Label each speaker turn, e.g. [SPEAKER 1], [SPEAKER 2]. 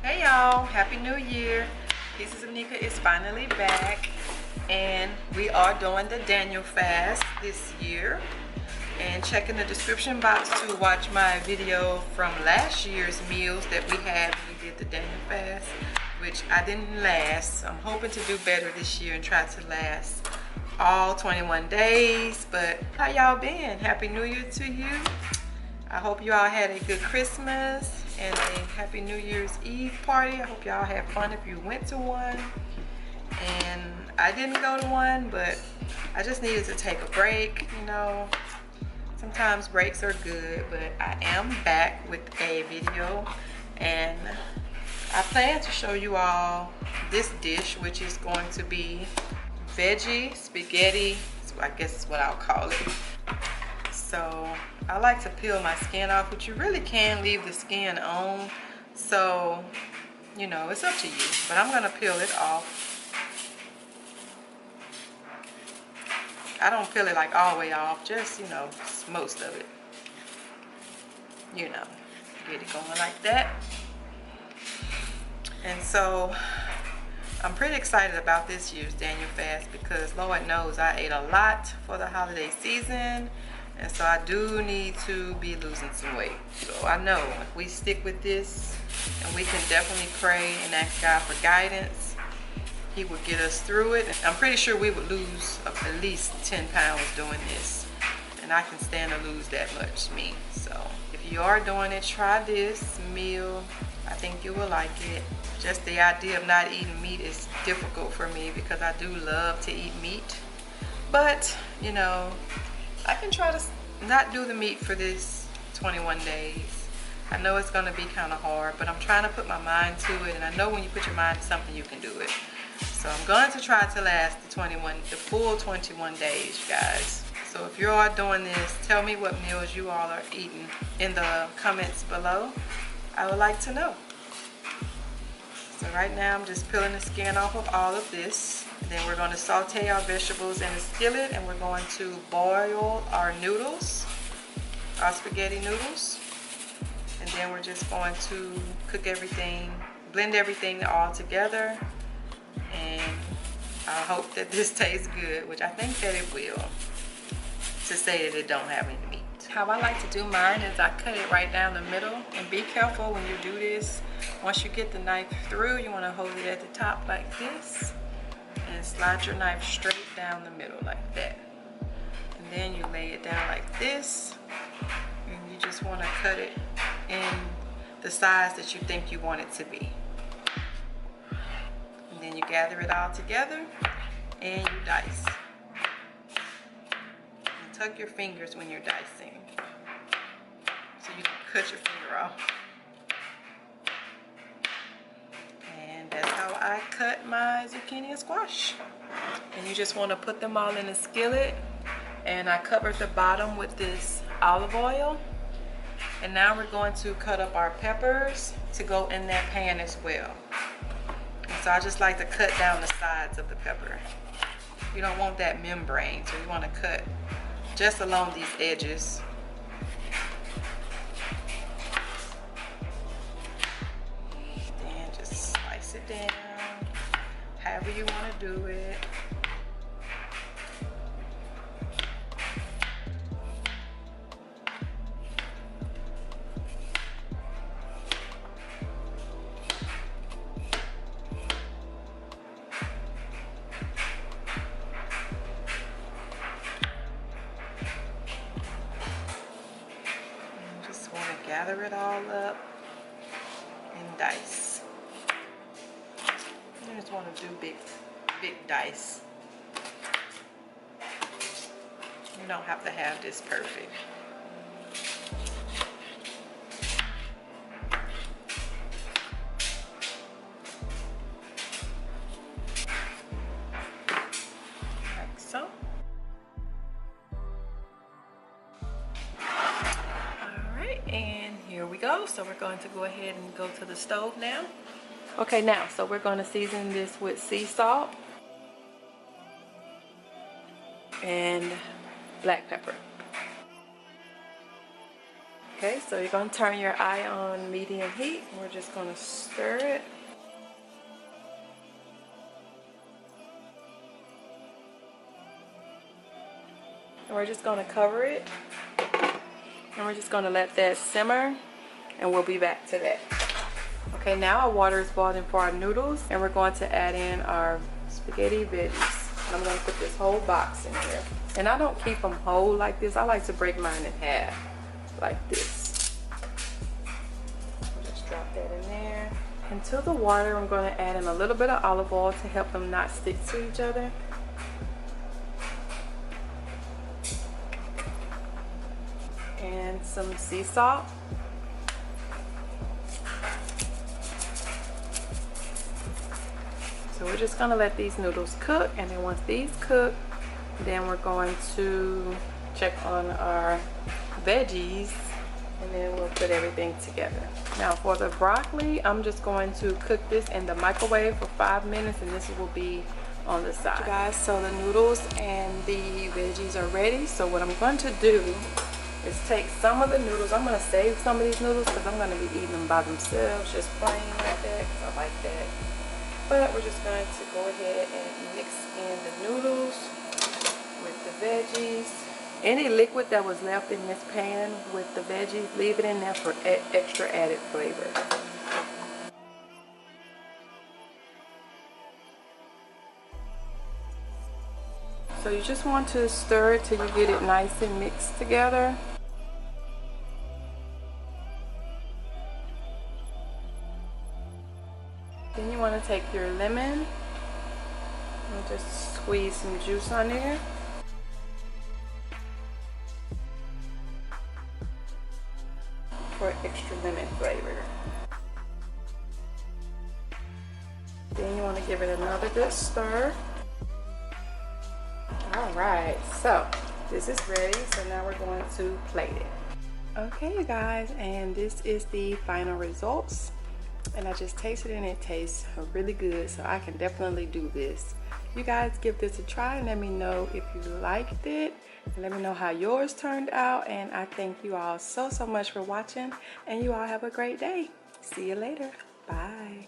[SPEAKER 1] Hey y'all, Happy New Year. Pieces of Nika is finally back and we are doing the Daniel fast this year. And check in the description box to watch my video from last year's meals that we had when we did the Daniel fast, which I didn't last. I'm hoping to do better this year and try to last all 21 days. But how y'all been? Happy New Year to you. I hope you all had a good Christmas and a Happy New Year's Eve party. I hope y'all had fun if you went to one. And I didn't go to one, but I just needed to take a break, you know. Sometimes breaks are good, but I am back with a video and I plan to show you all this dish, which is going to be veggie spaghetti, I guess is what I'll call it. So I like to peel my skin off, but you really can leave the skin on. So, you know, it's up to you, but I'm gonna peel it off. I don't peel it like all the way off, just, you know, most of it. You know, get it going like that. And so I'm pretty excited about this year's Daniel fast because Lord knows I ate a lot for the holiday season. And so I do need to be losing some weight. So I know if we stick with this and we can definitely pray and ask God for guidance, He would get us through it. I'm pretty sure we would lose at least 10 pounds doing this. And I can stand to lose that much meat. So if you are doing it, try this meal. I think you will like it. Just the idea of not eating meat is difficult for me because I do love to eat meat. But, you know, I can try to not do the meat for this 21 days. I know it's going to be kind of hard, but I'm trying to put my mind to it. And I know when you put your mind to something, you can do it. So I'm going to try to last the full 21 days, guys. So if you are doing this, tell me what meals you all are eating in the comments below. I would like to know. So right now I'm just peeling the skin off of all of this. And then we're going to saute our vegetables in a skillet and we're going to boil our noodles, our spaghetti noodles. And then we're just going to cook everything, blend everything all together. And I hope that this tastes good, which I think that it will, to say that it don't have any meat. How I like to do mine is I cut it right down the middle. And be careful when you do this. Once you get the knife through, you want to hold it at the top like this. And slide your knife straight down the middle like that. And then you lay it down like this. And you just want to cut it in the size that you think you want it to be. And then you gather it all together and you dice. And tuck your fingers when you're dicing, so you can cut your finger off. And that's how I cut my zucchini and squash. And you just want to put them all in a skillet. And I covered the bottom with this olive oil. And now we're going to cut up our peppers to go in that pan as well. And so I just like to cut down the sides of the pepper. You don't want that membrane, so you want to cut just along these edges. Then just slice it down, however you want to do it. Gather it all up and dice. You just want to do big dice. You don't have to have this perfect. Like so. And here we go. So we're going to go ahead and go to the stove now. Okay, now, so we're going to season this with sea salt and black pepper. Okay, so you're going to turn your eye on medium heat. We're just going to stir it. And we're just going to cover it. And we're just going to let that simmer. And we'll be back to that. Okay, now our water is boiling for our noodles. And we're going to add in our spaghetti veggies. And I'm going to put this whole box in here. And I don't keep them whole like this. I like to break mine in half like this. I'll just drop that in there. Into the water, I'm going to add in a little bit of olive oil to help them not stick to each other. And some sea salt. So we're just going to let these noodles cook, and then once these cook, then we're going to check on our veggies, and then we'll put everything together. Now for the broccoli, I'm just going to cook this in the microwave for 5 minutes, and this will be on the side. Guys, so the noodles and the veggies are ready. So what I'm going to do is take some of the noodles. I'm going to save some of these noodles because I'm going to be eating them by themselves, just plain like that, because I like that. But we're just going to go ahead and mix in the noodles with the veggies. Any liquid that was left in this pan with the veggies, leave it in there for extra added flavor. So you just want to stir it till you get it nice and mixed together. Then you want to take your lemon and just squeeze some juice on there. For extra lemon flavor. Then you want to give it another good stir. Alright, so this is ready. So now we're going to plate it. Okay, you guys, and this is the final results. And I just tasted it and it tastes really good, so I can definitely do this. You guys give this a try and let me know if you liked it. And let me know how yours turned out. And I thank you all so much for watching. And you all have a great day. See you later. Bye.